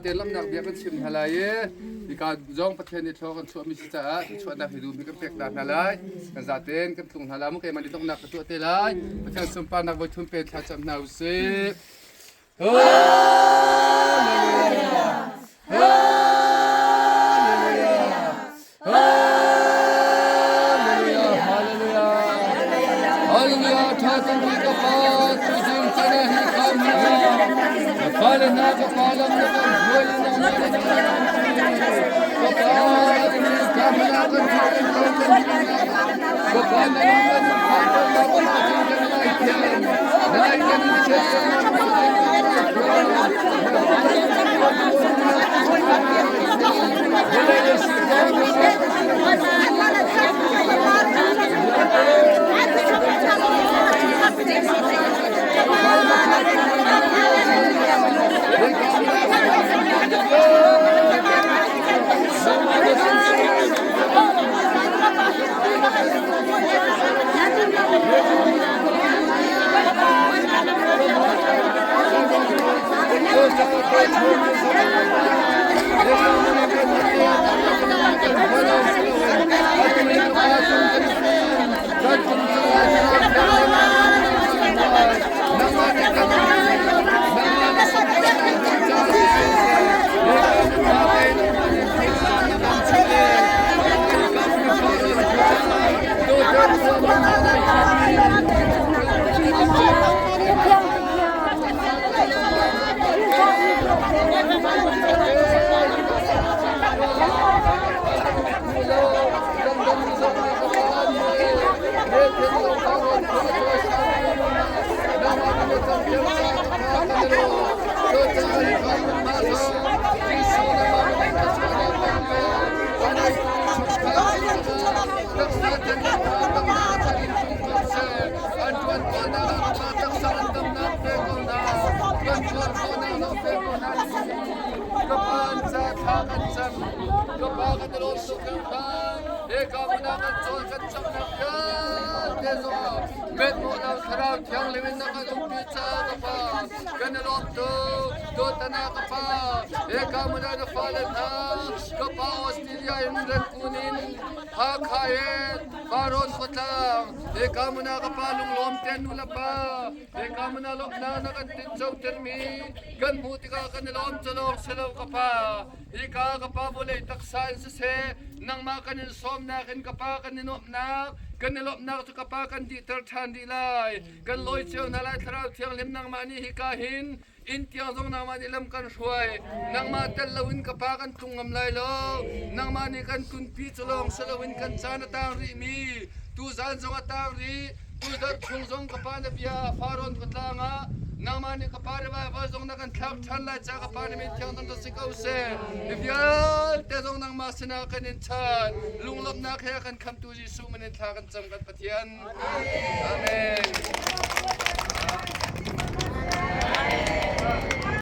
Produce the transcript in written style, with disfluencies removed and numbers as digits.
Lam nak biar kan sim halai, jika jong paten itu kan suami kita, suami nak hidup biar pek dah halai, kan zaten kan tung halamu kayak mandi tung nak ketua telai, paten sempat nak buat tumpet macam nausi. Eka mo na kapalong lom ten nula pa. Eka mo na lom na nakantin sa termi. Gan buti ka kanilom salong salaw ka pa. Ika kapabulay taksain sa se. Nang makanin som na kin kapa kaninop na. Kanilop na to kapa kan di tertan di lai. Kan loy siyaw na lai taraw tiyang lim nang mani hikahin. Intiang zong nang manilam kan shuay. Nang matalawin kapa kan tungam lai lo. Nang mani kan kunpi tulong salawin kan sana tang rimi. Tu zan zong atang ri, tu dar chung zong kapana biya faron katlanga, nang mani kapare ba ba zong nakan tlak chan lai cha kapane min tiang tang sikaw se. Ibya te zong nang masina kanin chan, lunglop na kaya kan kam tu Jisu manin tlakan cham kat patian. Amen.